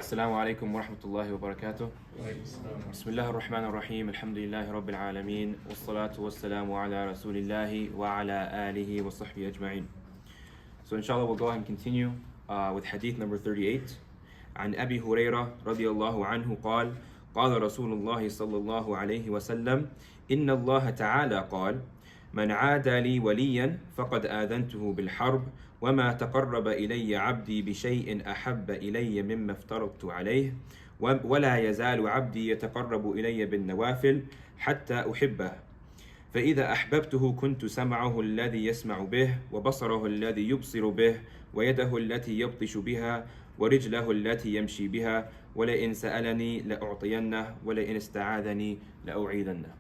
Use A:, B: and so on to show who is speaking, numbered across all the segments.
A: Assalamu alaikum wa rahmatullahi wa barakatuh. Bismillah ar-Rahman ar-Rahim. Alhamdulillahi Rabbil Alameen. Wassalatu wassalamu ala Rasulillahi wa ala alihi wa sahbihi ajma'in. So inshallah we'll go ahead and continue with hadith number 38. عن أبي هريرة رضي الله عنه قال قال رسول الله صلى الله عليه وسلم إن الله تعالى قال من عادى لي وليا فقد آذنته بالحرب وما تقرب إلي عبدي بشيء أحب إلي مما افترضت عليه ولا يزال عبدي يتقرب إلي بالنوافل حتى أحبه فإذا أحببته كنت سمعه الذي يسمع به وبصره الذي يبصر به ويده التي يبطش بها ورجله التي يمشي بها ولئن سألني لأعطينه ولئن استعاذني لأعيذنه.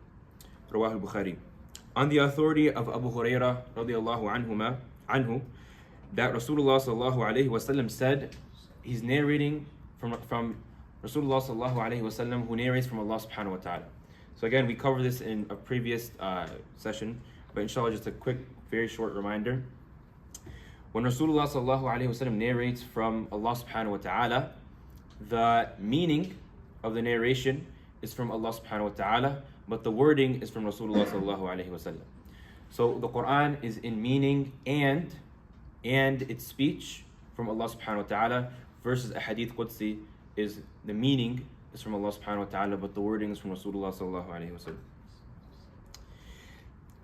A: رواه البخاري. On the authority of Abu Hurairah radiallahu anhu, that Rasulullah sallallahu alayhi wasallam said, he's narrating from Rasulullah sallallahu alayhi wasallam, who narrates from Allah subhanahu wa ta'ala. So again, we covered this in a previous session, but inshallah just a quick, very short reminder. When Rasulullah sallallahu alayhi wasallam narrates from Allah subhanahu wa ta'ala, the meaning of the narration is from Allah subhanahu wa ta'ala, but the wording is from Rasulullah sallallahu alayhi wasallam. So the Quran is in meaning and its speech from Allah subhanahu wa ta'ala, versus a hadith Qudsi is the meaning is from Allah subhanahu wa ta'ala, but the wording is from Rasulullah sallallahu alayhi wasallam.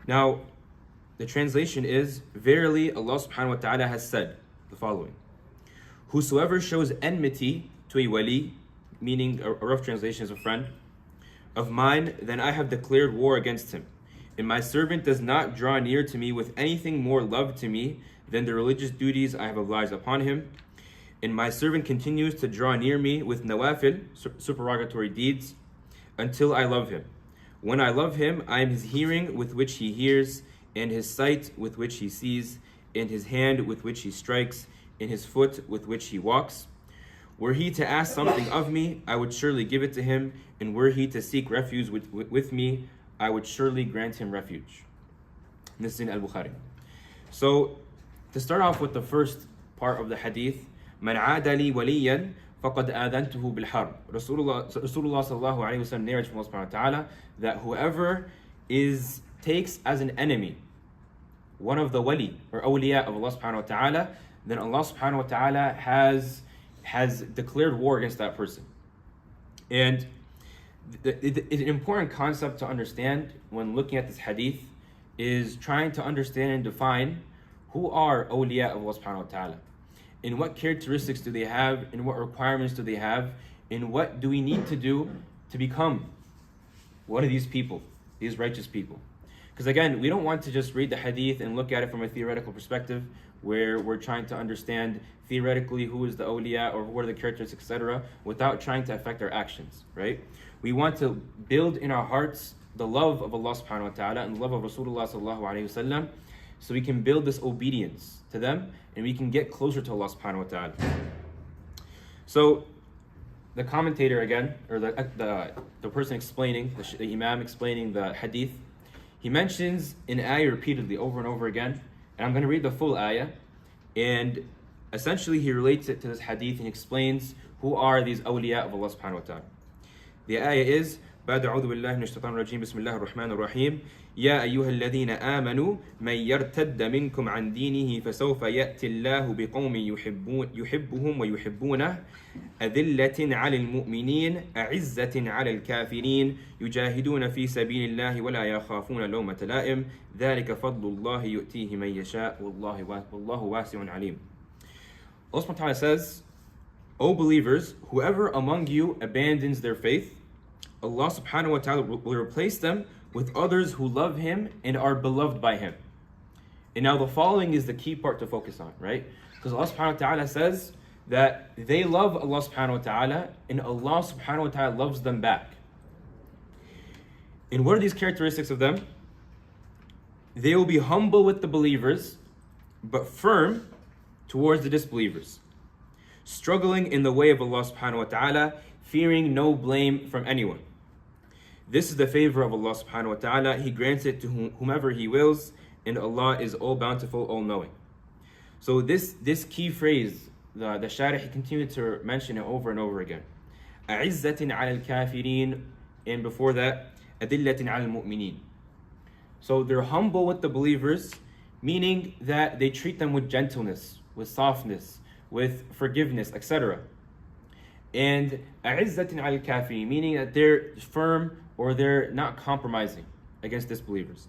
A: Now, the translation is, verily Allah subhanahu wa ta'ala has said the following: whosoever shows enmity to a wali, meaning a rough translation is a friend of mine, then I have declared war against him. And my servant does not draw near to me with anything more loved to me than the religious duties I have obliged upon him. And my servant continues to draw near me with nawafil, supererogatory deeds, until I love him. When I love him, I am his hearing with which he hears, and his sight with which he sees, and his hand with which he strikes, and his foot with which he walks. Were he to ask something of me, I would surely give it to him, and were he to seek refuge with me, I would surely grant him refuge. This is in Al-Bukhari. So, to start off with the first part of the hadith, من عاد لي وليا فقد آذنته بالحرب. Rasulullah sallallahu alayhi wa sallam narrates from Allah subhanahu wa ta'ala that whoever takes as an enemy one of the wali or awliya of Allah subhanahu wa ta'ala, then Allah subhanahu wa ta'ala has declared war against that person. And an important concept to understand when looking at this hadith is trying to understand and define who are awliya of Allah subhanahu wa ta'ala, and what characteristics do they have, and what requirements do they have, and what do we need to do to become one of these people, these righteous people. Because again, we don't want to just read the hadith and look at it from a theoretical perspective where we're trying to understand theoretically who is the awliya or what are the characteristics, etc., without trying to affect our actions, right? We want to build in our hearts the love of Allah subhanahu wa ta'ala and the love of Rasulullah sallallahu alayhi wa sallam, so we can build this obedience to them and we can get closer to Allah subhanahu wa ta'ala. So the commentator again, or the person explaining, the Imam explaining the hadith, he mentions an ayah repeatedly over and over again, and I'm going to read the full ayah, and essentially he relates it to this hadith and explains who are these awliya of Allah subhanahu wa ta'ala. The ayah is, بعد أعوذ بالله من الشيطان الرجيم بسم الله الرحمن الرحيم يا أيها الذين آمنوا من يرتد منكم عن دينه فسوف يأتي الله بقوم يحبهم ويحبونه أذلة على المؤمنين أعزة على الكافرين يجاهدون في سبيل الله ولا يخافون لومة لائم ذلك فضل الله يؤتيه من يشاء والله واسع عليم. Allah subhanahu wa ta'ala says, O believers, whoever among you abandons their faith, Allah subhanahu wa ta'ala will replace them with others who love him and are beloved by him. And now the following is the key part to focus on, right? Because Allah subhanahu wa ta'ala says that they love Allah subhanahu wa ta'ala and Allah subhanahu wa ta'ala loves them back. And what are these characteristics of them? They will be humble with the believers, but firm towards the disbelievers, struggling in the way of Allah subhanahu wa ta'ala, fearing no blame from anyone. This is the favor of Allah subhanahu wa ta'ala. He grants it to whomever He wills, and Allah is all bountiful, all knowing. So this key phrase the Sharih, he continued to mention it over and over again. أعزة على الكافرين, and before that, أدلة على المؤمنين. So they're humble with the believers, meaning that they treat them with gentleness, with softness, with forgiveness, etc. And أعزة على الكافرين, meaning that they're firm or they're not compromising against disbelievers.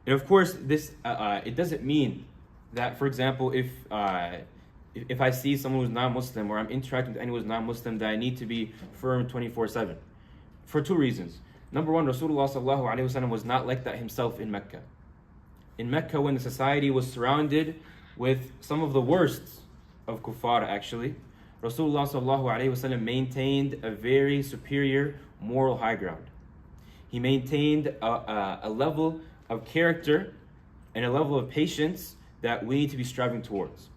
A: And of course, this it doesn't mean that, for example, if I see someone who's non-Muslim or I'm interacting with anyone who's non-Muslim, that I need to be firm 24/7. For two reasons. Number one, Rasulullah sallallahu alaihi wasallam was not like that himself in Mecca. In Mecca, when the society was surrounded with some of the worst of kuffar, actually, Rasulullah sallallahu alaihi wasallam maintained a very superior moral high ground. He maintained a level of character and a level of patience that we need to be striving towards.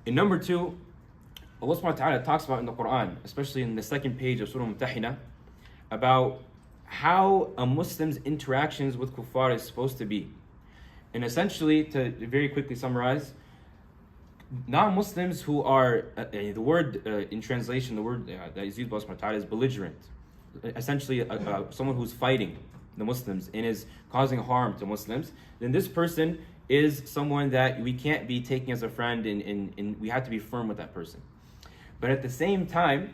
A: And number two, Allah subhanahu wa ta'ala talks about in the Quran, especially in the second page of Surah Mumtahina, about how a Muslim's interactions with kuffar is supposed to be. And essentially, to very quickly summarize, non-Muslims who are, the word in translation, the word that is used by Allah subhanahu wa ta'ala is belligerent. Essentially, someone who's fighting the Muslims and is causing harm to Muslims, then this person is someone that we can't be taking as a friend, and we have to be firm with that person. But at the same time,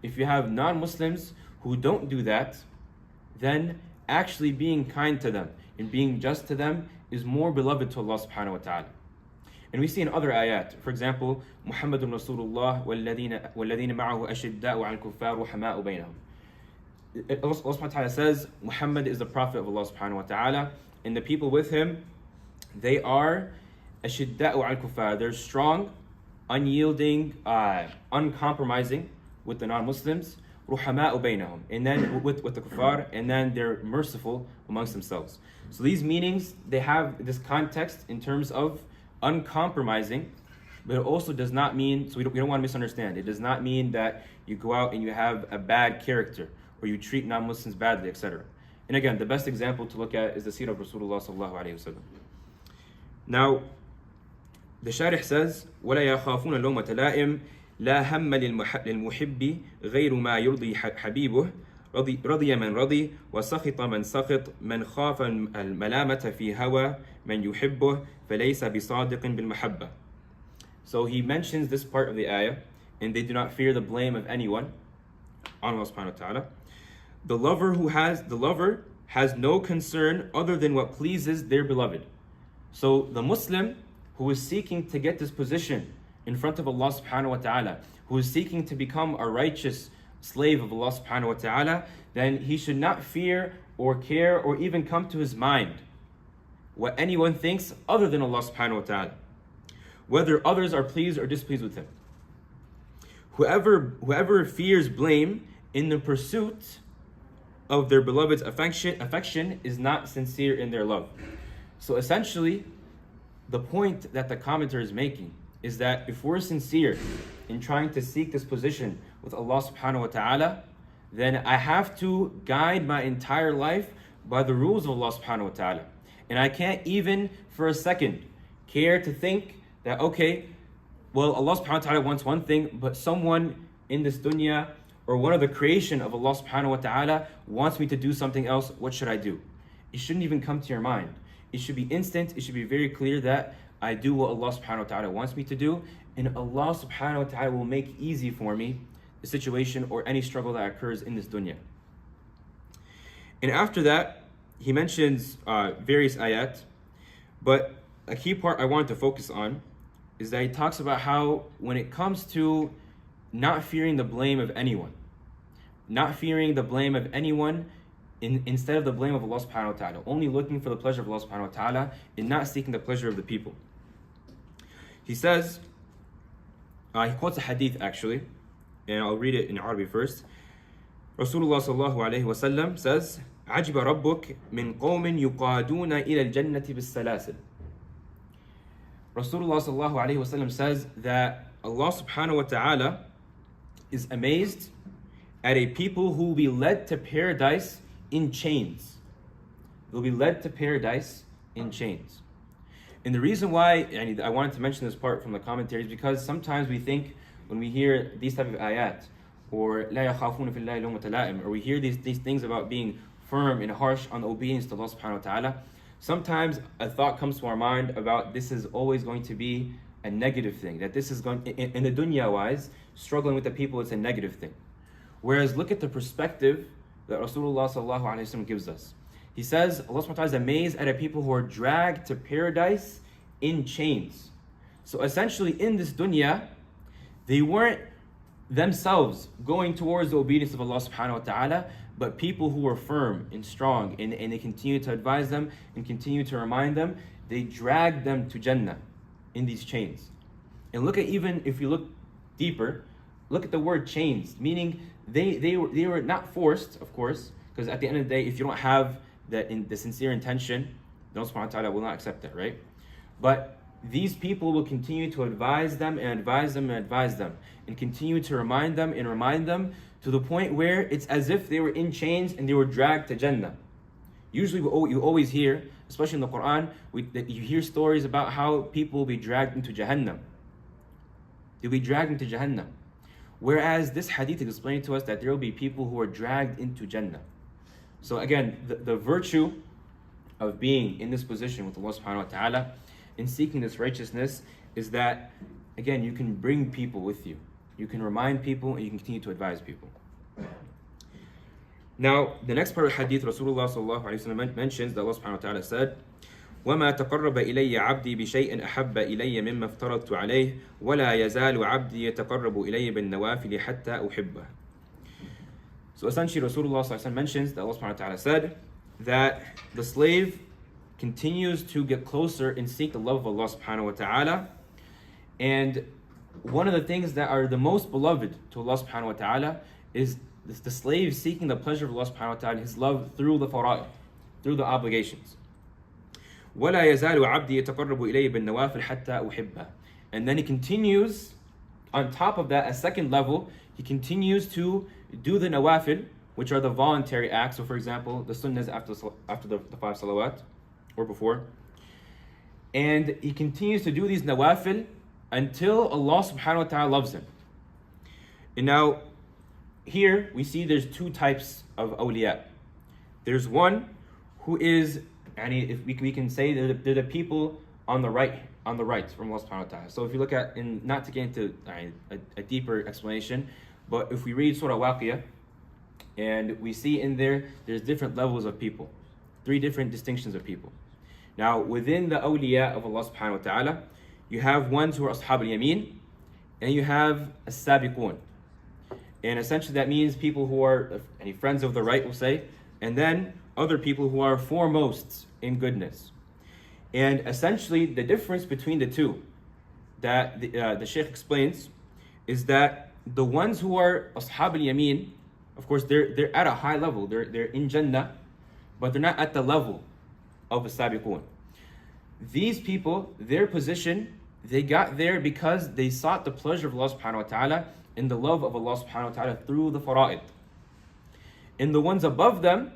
A: if you have non-Muslims who don't do that, then actually being kind to them and being just to them is more beloved to Allah subhanahu wa ta'ala. And we see in other ayat, for example, Muhammadun Rasulullah وَالَّذِينَ مَعَهُ أَشِدَّاءُ عَلَى الْكُفَّارِ رُحَمَاءُ بَيْنَهُم. Allah subhanahu wa ta'ala says Muhammad is the prophet of Allah subhanahu wa ta'ala, and the people with him, they are أَشِدَّاءُ عَلَى الْكُفَّارِ. They're strong, unyielding, uncompromising with the non-Muslims, رُحَمَاءُ بَيْنَهُم, and then with the kuffar, and then they're merciful amongst themselves. So these meanings, they have this context in terms of uncompromising, but it also does not mean, so we don't want to misunderstand, it does not mean that you go out and you have a bad character or you treat non-Muslims badly, etc. And again, the best example to look at is the seerah of Rasulullah sallallahu alaihi wasallam. Now, the Sharih says, وَلَا يَخَافُونَ لَوْمَةَ لَائِمٍ لَا هَمَّ لِلْمُحِبِّ غَيْرُ مَا يُرْضِي حَبِيبُهُ رضي من رضي وسخط من سخط من خاف الملامة في هوى من يحبه فليس بصادق بالمحبة. So he mentions this part of the ayah, and they do not fear the blame of anyone on Allah subhanahu wa ta'ala. The lover has no concern other than what pleases their beloved. So the Muslim who is seeking to get this position in front of Allah subhanahu wa ta'ala, who is seeking to become a righteous slave of Allah subhanahu wa ta'ala, then he should not fear or care or even come to his mind what anyone thinks other than Allah subhanahu wa ta'ala, whether others are pleased or displeased with him. Whoever fears blame in the pursuit of their beloved's affection is not sincere in their love. So essentially, the point that the commentator is making is that if we're sincere in trying to seek this position with Allah subhanahu wa ta'ala, then I have to guide my entire life by the rules of Allah subhanahu wa ta'ala. And I can't even for a second care to think that, okay, well, Allah subhanahu wa ta'ala wants one thing, but someone in this dunya or one of the creation of Allah subhanahu wa ta'ala wants me to do something else. What should I do? It shouldn't even come to your mind. It should be instant. It should be very clear that I do what Allah subhanahu wa ta'ala wants me to do, and Allah subhanahu wa ta'ala will make easy for me the situation or any struggle that occurs in this dunya. And after that, he mentions various ayat, but a key part I wanted to focus on is that he talks about how when it comes to not fearing the blame of anyone, instead of the blame of Allah subhanahu wa ta'ala, only looking for the pleasure of Allah subhanahu wa ta'ala and not seeking the pleasure of the people. He says, he quotes a hadith actually, and I'll read it in Arabic first. Rasulullah sallallahu alayhi wa sallam says, عَجِبَ رَبُّكَ مِنْ قَوْمٍ يُقَادُونَ إِلَى الْجَنَّةِ بِالسَّلَاسِلِ. Rasulullah sallallahu alayhi wa sallam says that Allah subhanahu wa ta'ala is amazed at a people who will be led to paradise in chains. They'll be led to paradise in chains. And the reason why I wanted to mention this part from the commentaries, because sometimes we think when we hear these type of ayat, or لا يخافون في الله لومة لائم, or we hear these things about being firm and harsh on obedience to Allah subhanahu wa ta'ala, sometimes a thought comes to our mind about this is always going to be a negative thing, that this is going, in the dunya wise, struggling with the people, it's a negative thing. Whereas look at the perspective that Rasulullah sallallahu alaihi wasallam gives us. He says, Allah subhanahu wa ta'ala is amazed at a people who are dragged to paradise in chains. So essentially in this dunya, they weren't themselves going towards the obedience of Allah subhanahu wa ta'ala, but people who were firm and strong, and they continue to advise them and continue to remind them, they dragged them to Jannah in these chains. And look at, even if you look deeper, look at the word chains, meaning they were not forced, of course, because at the end of the day, if you don't have the sincere intention, Allah subhanahu wa ta'ala will not accept that, right? But these people will continue to advise them and advise them and advise them, and continue to remind them and remind them, to the point where it's as if they were in chains and they were dragged to Jannah. Usually you always hear, especially in the Quran, that you hear stories about how people will be dragged into Jahannam. They'll be dragged into Jahannam. Whereas this hadith is explaining to us that there will be people who are dragged into Jannah. So again, the virtue of being in this position with Allah subhanahu wa ta'ala, in seeking this righteousness, is that, again, you can bring people with you. You can remind people and you can continue to advise people. Now, the next part of hadith, Rasulullah sallallahu alayhi wa sallam mentions that Allah subhanahu wa ta'ala said, وَمَا تَقَرَّبَ إِلَيَّ عَبْدِي بِشَيْءٍ أَحَبَّ إِلَيَّ مِمَّا افْتَرَضْتُ عَلَيْهِ وَلَا يَزَالُ عَبْدِي يَتَقَرَّبُ إِلَيَّ بِالنَّوَافِلِ حَتَّى أُحِبَّهُ. So essentially, Rasulullah sallallahu alayhi wa sallam mentions that Allah subhanahu wa ta'ala said that the slave continues to get closer and seek the love of Allah subhanahu wa ta'ala. And one of the things that are the most beloved to Allah subhanahu wa ta'ala is the slave seeking the pleasure of Allah subhanahu wa ta'ala, his love through the fara'id, through the obligations. وَلَا يَزَالُ عَبْدِي يَتَقَرَّبُ إِلَيَّ بِالنَّوَافِلِ حَتَّى أُحِبَّهُ. And then he continues, on top of that, a second level, he continues to do the nawafil, which are the voluntary acts. So for example, the sunnahs after the 5 salawat, or before. And he continues to do these nawafil until Allah subhanahu wa ta'ala loves him. And now, here we see there's two types of awliya. There's one who is, if we can say they're the people on the right from Allah subhanahu wa ta'ala. So if you look at, and not to get into a deeper explanation, but if we read Surah Waqiyah, and we see in there's different levels of people, 3 different distinctions of people. Now, within the awliya of Allah subhanahu wa ta'ala, you have ones who are ashab al-yamin, and you have as-sabiqun. And essentially that means people who are any friends of the right, we'll say, and then other people who are foremost in goodness. And essentially the difference between the two that the Shaykh explains is that the ones who are ashab al-yamin, of course they're at a high level, they're in Jannah, but they're not at the level of as-sabiqun. These people, their position, they got there because they sought the pleasure of Allah subhanahu wa ta'ala and the love of Allah subhanahu wa ta'ala through the fara'id. And the ones above them,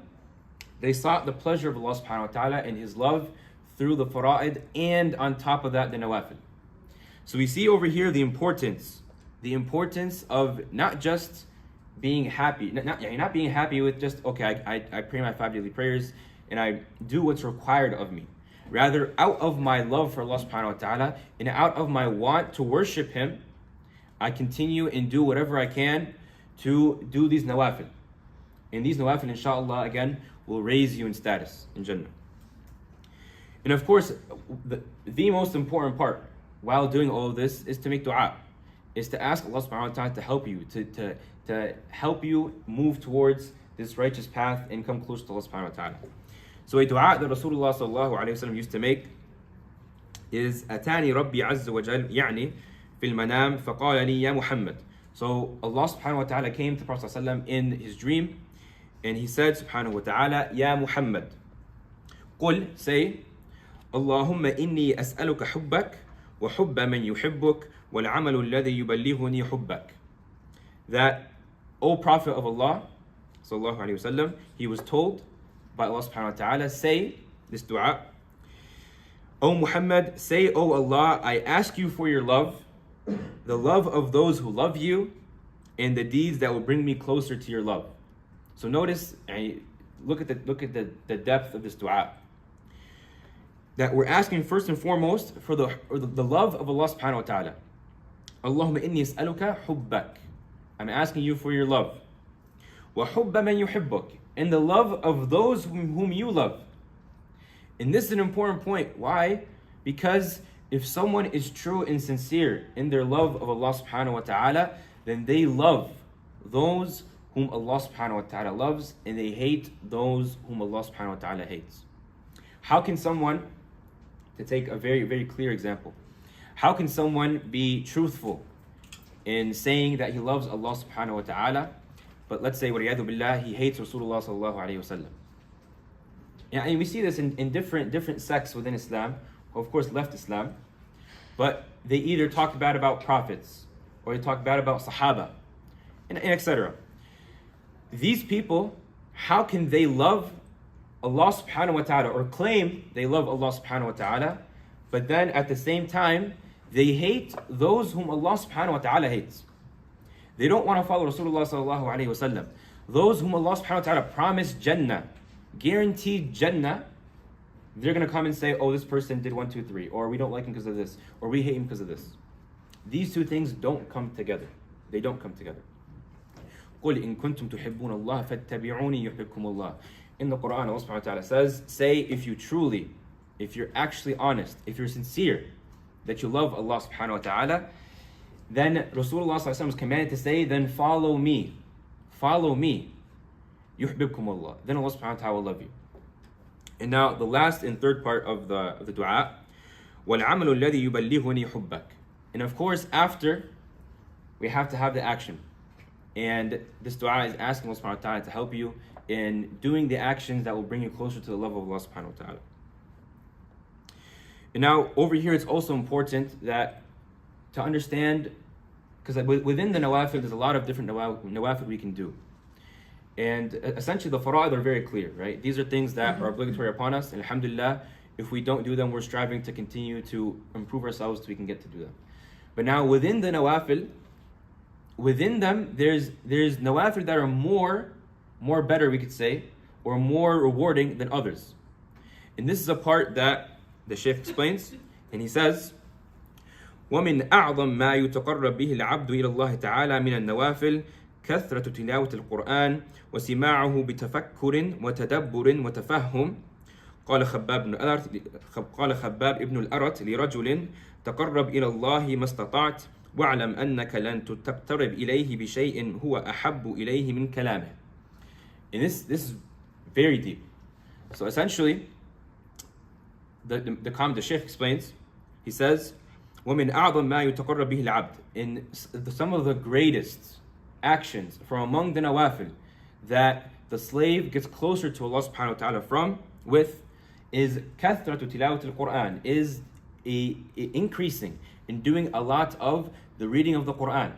A: they sought the pleasure of Allah subhanahu wa ta'ala and His love through the fara'id, and on top of that, the nawafil. So we see over here the importance of not just being happy, not being happy with just, okay, I pray my 5 daily prayers and I do what's required of me. Rather, out of my love for Allah subhanahu wa ta'ala and out of my want to worship Him, I continue and do whatever I can to do these nawafil. And these nawafil, inshallah, again, will raise you in status in Jannah. And of course, the most important part while doing all of this is to make dua, is to ask Allah subhanahu wa ta'ala to help you, to help you move towards this righteous path and come close to Allah subhanahu wa ta'ala. So a dua that Rasulullah sallallahu alayhi wa sallam used to make is Atani Rabbi Azza wa Jal يعني في المنام فقال لي يا محمد. So Allah subhanahu wa ta'ala came to Prophet sallallahu alayhi wa sallam in his dream, and he said subhanahu wa ta'ala, Ya Muhammad, قل, say, اللهم إني أسألك حبك وحب من يحبك والعمل الذي يبلغني حبك. That, O Prophet of Allah sallallahu alayhi wa sallam, he was told by Allah subhanahu wa ta'ala, say this dua, O O Muhammad, say, O Allah, I ask you for your love, the love of those who love you, and the deeds that will bring me closer to your love. So notice, look at the depth of this dua. That we're asking first and foremost for the love of Allah subhanahu wa ta'ala. Allahumma inni as'aluka hubbak. I'm asking you for your love. Wa hubba man yuhibbuk. And the love of those whom you love. And this is an important point. Why? Because if someone is true and sincere in their love of Allah subhanahu wa ta'ala, then they love those whom Allah subhanahu wa ta'ala loves, and they hate those whom Allah subhanahu wa ta'ala hates. How can someone, to take a very, very clear example, how can someone be truthful in saying that he loves Allah subhanahu wa ta'ala, but let's say, وَلِيَعْذُ بِاللَّهِ, he hates Rasulullah sallallahu alayhi wa sallam? And we see this in different sects within Islam, who of course left Islam, but they either talk bad about prophets, or they talk bad about Sahaba, and etc. These people, how can they love Allah subhanahu wa ta'ala, or claim they love Allah subhanahu wa ta'ala, but then at the same time, they hate those whom Allah subhanahu wa ta'ala hates? They don't want to follow Rasulullah sallallahu alayhi wa sallam. Those whom Allah subhanahu wa ta'ala promised Jannah, guaranteed Jannah, they're going to come and say, oh, this person did 1, 2, 3, or we don't like him because of this, or we hate him because of this. These two things don't come together. They don't come together. قُلْ إِن كُنْتُمْ تُحِبُّونَ اللَّهَ فَاتَّبِعُونِي يُحْبِبْكُمُ اللَّهِ. In the Quran, Allah subhanahu wa ta'ala says, say if you're actually honest, if you're sincere, that you love Allah subhanahu wa ta'ala, then Rasulullah sallallahu alaihi wasallam is commanded to say, then follow me. Follow me. يُحْبِبْكُمُ اللَّهِ. Then Allah subhanahu wa ta'ala will love you. And now the last and third part of the dua, وَالْعَمَلُ الَّذِي يُبَلِّغُنِي حُبَّكَ. And of course, after, we have to have the action. And this dua is asking Allah subhanahu wa ta'ala to help you in doing the actions that will bring you closer to the love of Allah subhanahu wa ta'ala. And now, over here, it's also important that to understand, because within the nawafil, there's a lot of different nawafil we can do. And essentially, the fara'id are very clear, right? These are things that are obligatory upon us. And alhamdulillah, if we don't do them, we're striving to continue to improve ourselves so we can get to do them. But now, within the nawafil, within them, there's nawafil that are more better, we could say, or more rewarding than others. And this is a part that the Shaykh explains, and he says, وَمِنْ أَعْظَمْ مَا يُتَقَرَّبْ بِهِ الْعَبْدُ إِلَى اللَّهِ تَعَالَى مِنَ النَّوَافِلِ كثرة تلاوة القرآن وسماعه بتفكر وتدبر وتفهم. قال خباب ابن الأرت لرجل تقرب إلى الله ما استطعت واعلم أنك لن تقترب إليه بشيء هو أحب إليه من كلامه. And this is very deep. So essentially, the Shaykh explains, he says, وَمِنْ أَعْظَمْ مَا يُتَقَرَّبْ بِهِ الْعَبْدِ. In some of the greatest actions from among the nawafil that the slave gets closer to Allah subhanahu wa ta'ala with is kathratu tilawat al-Quran, is increasing in doing a lot of the reading of the Quran.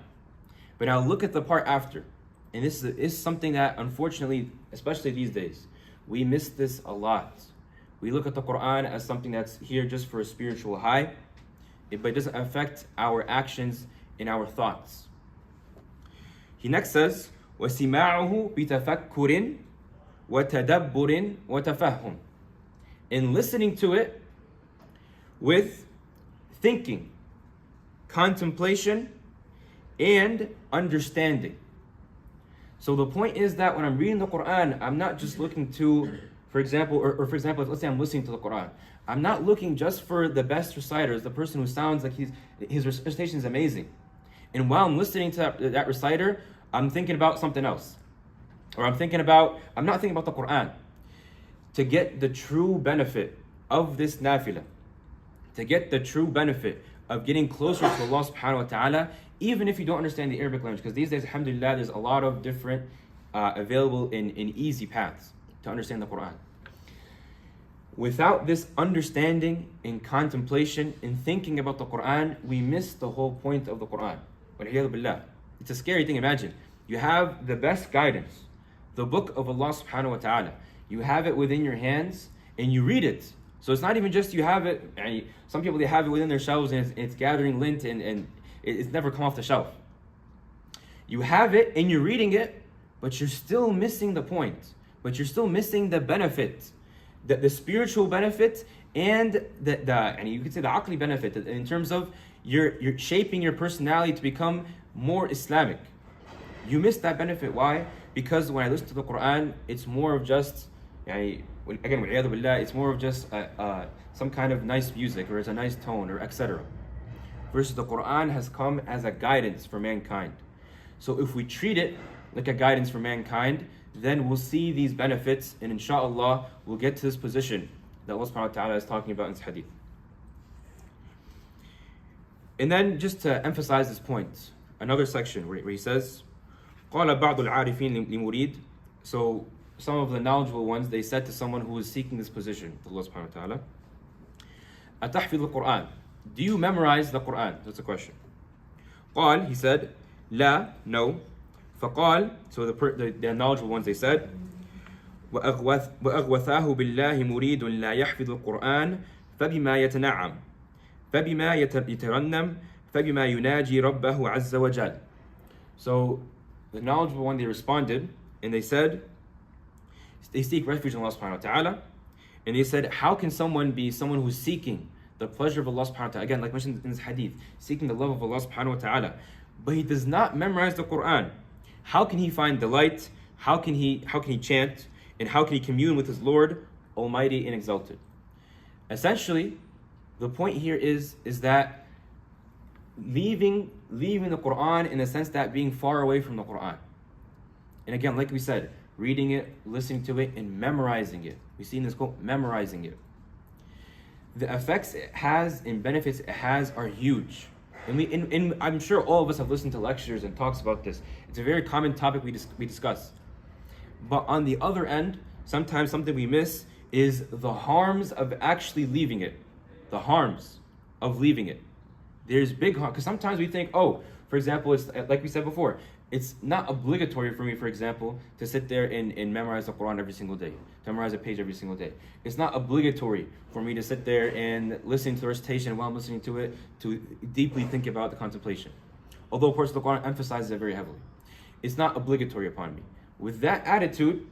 A: But now look at the part after. And this is something that unfortunately, especially these days, we miss this a lot. We look at the Quran as something that's here just for a spiritual high, but it doesn't affect our actions and our thoughts. He next says, وَسِمَاعُهُ بِتَفَكُّرٍ وَتَدَبُّرٍ وَتَفَهُّمٍ. In listening to it with thinking, contemplation, and understanding. So the point is that when I'm reading the Quran, I'm not just looking to, for example, let's say I'm listening to the Quran. I'm not looking just for the best reciter, the person who sounds like his recitation is amazing. And while I'm listening to that reciter, I'm thinking about something else. Or I'm not thinking about the Quran. To get the true benefit of this nafilah, to get the true benefit of getting closer to Allah subhanahu wa ta'ala, even if you don't understand the Arabic language, because these days, alhamdulillah, there's a lot of different available in easy paths to understand the Quran. Without this understanding and contemplation and thinking about the Quran, we miss the whole point of the Quran. It's a scary thing. Imagine, you have the best guidance, the book of Allah subhanahu wa ta'ala. You have it within your hands and you read it So it's not even just you have it, some people, they have it within their shelves and it's gathering lint and it's never come off the shelf. You have it and you're reading it, but you're still missing the point. But you're still missing the benefit, the spiritual benefit, and and you could say the aqli benefit in terms of you're shaping your personality to become more Islamic. You miss that benefit. Why? Because when I listen to the Quran, it's more of just, again, it's more of just some kind of nice music, or it's a nice tone, or etc. Versus the Quran has come as a guidance for mankind. So if we treat it like a guidance for mankind, then we'll see these benefits, and inshallah we'll get to this position that Allah subhanahu wa ta'ala is talking about in this hadith. And then just to emphasize this point, another section where he says, قال بعض العارفين لمريد. So some of the knowledgeable ones, they said to someone who was seeking this position with Allah subhanahu wa ta'ala, أتحفظ القرآن? Do you memorize the Quran? That's a question. قال, he said, لا, no. فقال, so the knowledgeable ones, they said, وأغوثاه بالله مريد لا يحفظ القرآن فبما يتنعم فبما يترنم فبما يناجي ربه عز وجل. So the knowledgeable one, they responded and they said, they seek refuge in Allah subhanahu wa ta'ala, and they said, how can someone be someone who's seeking the pleasure of Allah subhanahu wa ta'ala, again, like mentioned in this hadith, seeking the love of Allah subhanahu wa ta'ala, but he does not memorize the Quran? How can he find delight? How can he chant? And how can he commune with his Lord, Almighty and Exalted? Essentially, the point here is that leaving the Quran, in the sense that being far away from the Quran. And again, like we said, reading it, listening to it, and memorizing it. We see in this quote, memorizing it. The effects it has and benefits it has are huge. And I'm sure all of us have listened to lectures and talks about this. It's a very common topic we discuss. But on the other end, sometimes something we miss is the harms of actually leaving it. The harms of leaving it. There's big harm, because sometimes we think, oh, for example, it's like we said before, it's not obligatory for me, for example, to sit there and memorize the Quran every single day, to memorize a page every single day. It's not obligatory for me to sit there and listen to the recitation while I'm listening to it, to deeply think about the contemplation. Although, of course, the Quran emphasizes it very heavily. It's not obligatory upon me. With that attitude,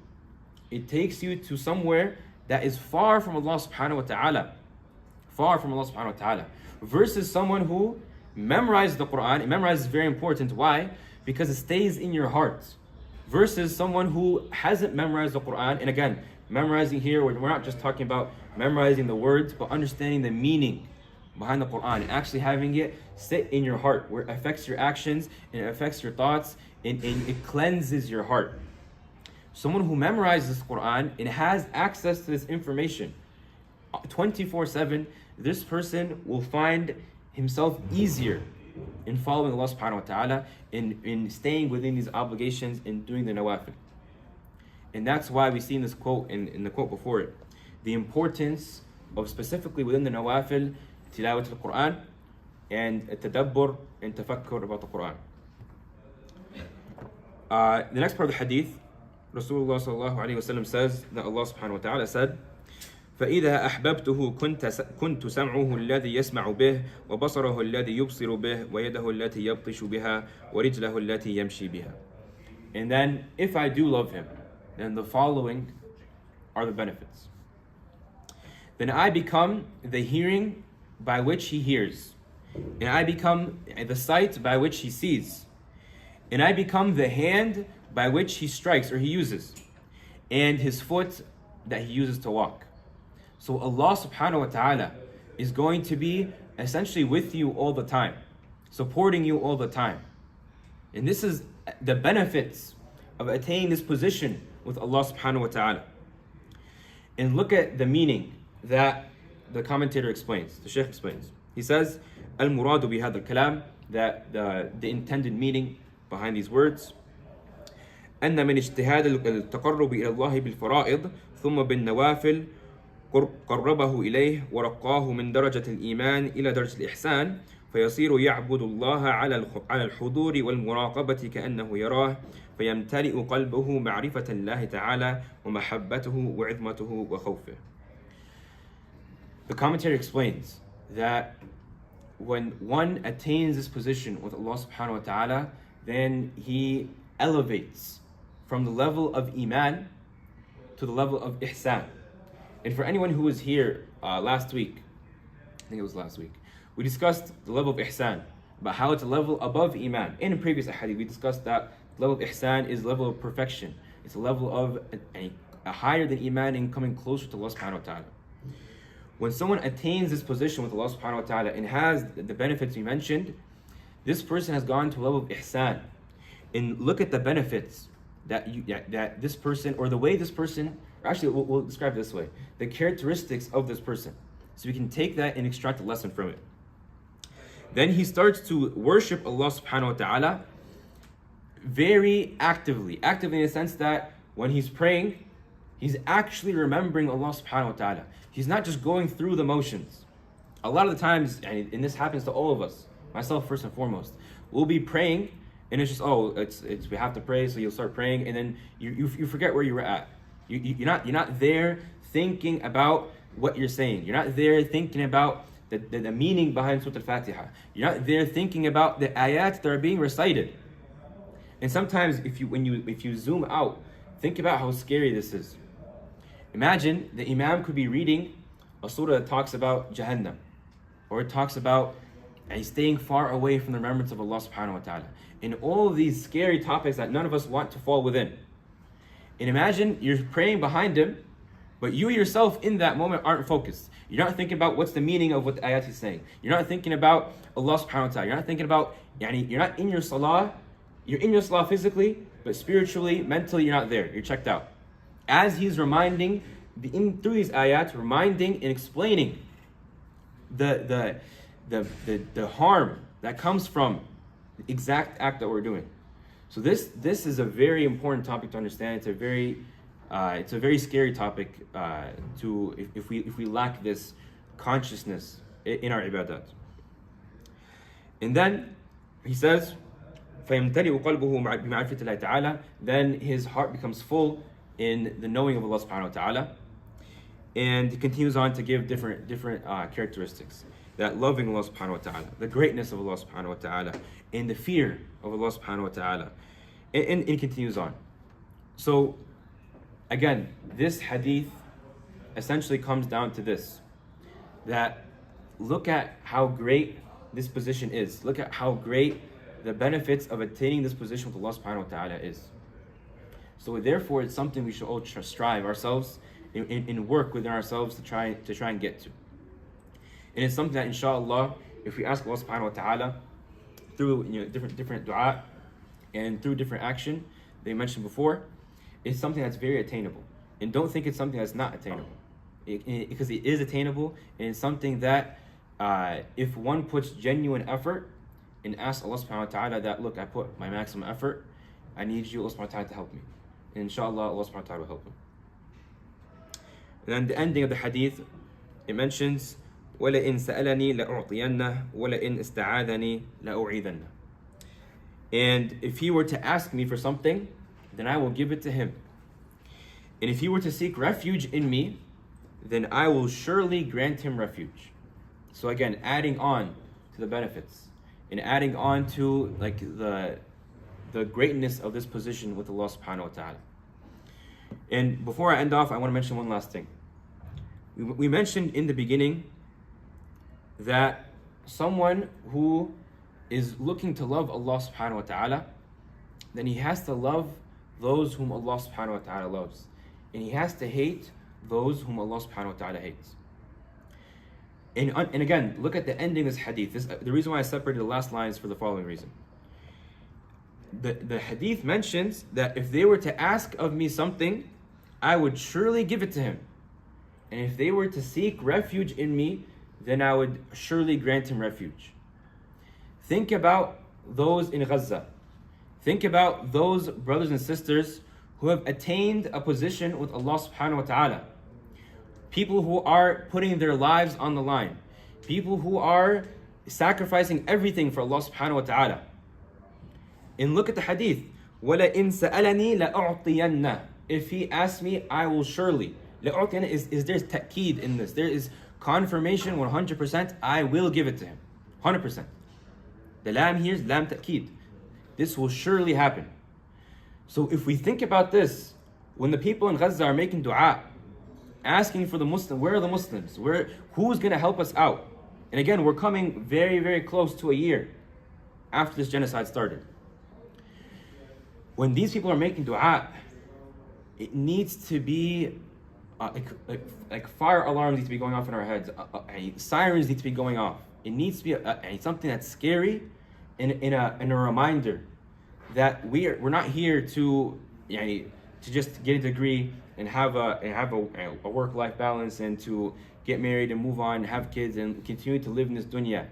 A: it takes you to somewhere that is far from Allah subhanahu wa ta'ala. Far from Allah subhanahu wa ta'ala. Versus someone who memorizes the Quran. And memorize is very important. Why? Because it stays in your heart. Versus someone who hasn't memorized the Quran. And again, memorizing here, we're not just talking about memorizing the words, but understanding the meaning behind the Quran and actually having it sit in your heart, where it affects your actions and it affects your thoughts and it cleanses your heart. Someone who memorizes the Quran and has access to this information 24/7, this person will find himself easier in following Allah subhanahu wa ta'ala, in staying within these obligations, in doing the nawafil. And that's why we see in this quote, in the quote before it, the importance of specifically within the nawafil, tilawat al-Quran, and tadabbur and tafakkur about the Quran. The next part of the hadith, Rasulullah sallallahu alayhi wa sallam says that Allah subhanahu wa ta'ala said, فإذا أحببته كنت سمعه الذي يسمع به وبصره الذي يبصر به ويده التي يبطش بها ورجله التي يمشي بها. And then, if I do love him, then the following are the benefits. Then I become the hearing by which he hears, and I become the sight by which he sees, and I become the hand by which he strikes or he uses, and his foot that he uses to walk. So Allah subhanahu wa ta'ala is going to be essentially with you all the time, supporting you all the time. And this is the benefits of attaining this position with Allah subhanahu wa ta'ala. And look at the meaning that the commentator explains, the Shaykh explains. He says, Al-Muradu bihadha al-kalam, that the intended meaning behind these words, أن من اجتهاد التقرب إلى الله بالفرائض ثم بالنوافل قربه إليه ورقاه من درجة الإيمان إلى درجة الإحسان فيصير يعبد الله على الحضور والمراقبة كأنه يراه فيمتلئ قلبه معرفة الله تعالى ومحبته وعظمته وخوفه. The commentary explains that when one attains this position with Allah subhanahu wa ta'ala, then he elevates from the level of Iman to the level of Ihsan. And for anyone who was here last week, I think it was last week, we discussed the level of Ihsan, about how it's a level above Iman. In a previous hadith, we discussed that the level of Ihsan is a level of perfection. It's a level of a higher than Iman and coming closer to Allah subhanahu wa ta'ala. When someone attains this position with Allah subhanahu wa ta'ala and has the benefits we mentioned, this person has gone to a level of ihsan. And look at the benefits that this person, or the way this person, or actually we'll describe it this way, the characteristics of this person. So we can take that and extract a lesson from it. Then he starts to worship Allah subhanahu wa ta'ala very actively. Actively in the sense that when he's praying, he's actually remembering Allah subhanahu wa ta'ala. He's not just going through the motions. A lot of the times, and this happens to all of us, myself first and foremost, we'll be praying and it's just, it's we have to pray, so you'll start praying and then you forget where you were at. You're not there thinking about what you're saying. You're not there thinking about the meaning behind Surah Al-Fatiha. You're not there thinking about the ayat that are being recited. And sometimes if you zoom out, think about how scary this is. Imagine the Imam could be reading a surah that talks about Jahannam, or it talks about staying far away from the remembrance of Allah subhanahu wa ta'ala, and all of these scary topics that none of us want to fall within. And imagine you're praying behind him, but you yourself in that moment aren't focused. You're not thinking about what's the meaning of what the ayat is saying. You're not thinking about Allah subhanahu wa ta'ala. You're not thinking about, you're not in your salah. You're in your salah physically, but spiritually, mentally, you're not there. You're checked out. As he's reminding, through these ayat, reminding and explaining the harm that comes from the exact act that we're doing. So this is a very important topic to understand. It's a very scary topic if we lack this consciousness in our ibadat. And then he says, فَيَمْتَلِئُ قَلْبُهُ بِمَعْرِفَةِ اللَّهِ تَعَالَى, then his heart becomes full in the knowing of Allah subhanahu wa ta'ala. And he continues on to give different characteristics. That loving Allah subhanahu wa ta'ala, the greatness of Allah subhanahu wa ta'ala, and the fear of Allah subhanahu wa ta'ala. And it continues on. So, again, this hadith essentially comes down to this. That look at how great this position is. Look at how great the benefits of attaining this position with Allah subhanahu wa ta'ala is. So therefore, it's something we should all strive ourselves and work within ourselves to try and get to. And it's something that, inshallah, if we ask Allah subhanahu wa ta'ala through different dua and through different action that you mentioned before, it's something that's very attainable. And don't think it's something that's not attainable. Because it is attainable, and it's something that if one puts genuine effort and asks Allah subhanahu wa ta'ala that, look, I put my maximum effort, I need you, Allah subhanahu wa ta'ala, to help me. And inshallah, Allah subhanahu wa ta'ala will help him. And then the ending of the hadith, it mentions, وَلَئِن سَأَلَنِي لَأُعْطِيَنَّهُ وَلَئِن اسْتَعَاذَنِي لَأُعِيذَنَّهُ. And if he were to ask me for something, then I will give it to him. And if he were to seek refuge in me, then I will surely grant him refuge. So again, adding on to the benefits and adding on to like the greatness of this position with Allah subhanahu wa ta'ala. And before I end off, I want to mention one last thing. We mentioned in the beginning that someone who is looking to love Allah subhanahu wa ta'ala, then he has to love those whom Allah subhanahu wa ta'ala loves. And he has to hate those whom Allah subhanahu wa ta'ala hates. And again, look at the ending of this hadith. The reason why I separated the last lines for the following reason. The hadith mentions that if they were to ask of me something, I would surely give it to him. And if they were to seek refuge in me, then I would surely grant him refuge. Think about those in Gaza. Think about those brothers and sisters who have attained a position with Allah subhanahu wa ta'ala. People who are putting their lives on the line. People who are sacrificing everything for Allah subhanahu wa ta'ala. And look at the hadith. وَلَئِن سَأَلَنِي لَأُعْطِيَنَّهُ. If he asks me, I will surely. لَأُعْطِيَنَّ is there's ta'keed in this. There is confirmation 100%, I will give it to him. 100%. The lam here is lam ta'keed. This will surely happen. So if we think about this, when the people in Gaza are making dua, asking for the Muslim, where are the Muslims? Who's going to help us out? And again, we're coming very, very close to a year after this genocide started. When these people are making dua, it needs to be like fire alarms need to be going off in our heads. Sirens need to be going off. It needs to be something that's scary, and a reminder that we're not here to just get a degree and have a work-life balance and to get married and move on and have kids and continue to live in this dunya.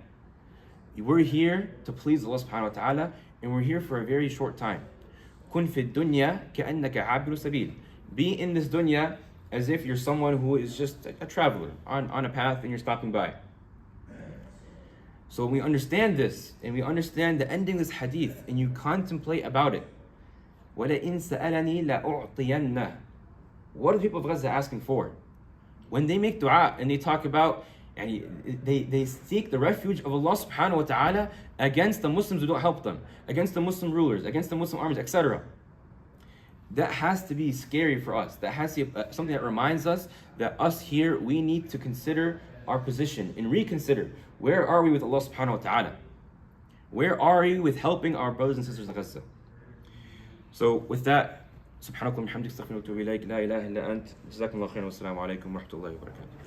A: We're here to please Allah subhanahu wa ta'ala, and we're here for a very short time. كن في الدنيا كأنك عابر سبيل. Be in this dunya as if you're someone who is just a traveler on a path and you're stopping by. So when we understand this, and we understand the ending of this hadith, and you contemplate about it, وَلَئِن سَأَلَنِي لَأُعْطِيَنَّهُ. What are the people of Gaza asking for? When they make dua and they talk about, and they seek the refuge of Allah subhanahu wa ta'ala against the Muslims who don't help them, against the Muslim rulers, against the Muslim armies, etc. That has to be scary for us. That has to be something that reminds us that us here, we need to consider our position and reconsider, where are we with Allah subhanahu wa ta'ala? Where are we with helping our brothers and sisters in Gaza? So with that, سبحانك اللهم وبحمدك استغفرك واتوب اليك لا اله الا انت جزاكم الله خيرا والسلام عليكم ورحمه الله وبركاته.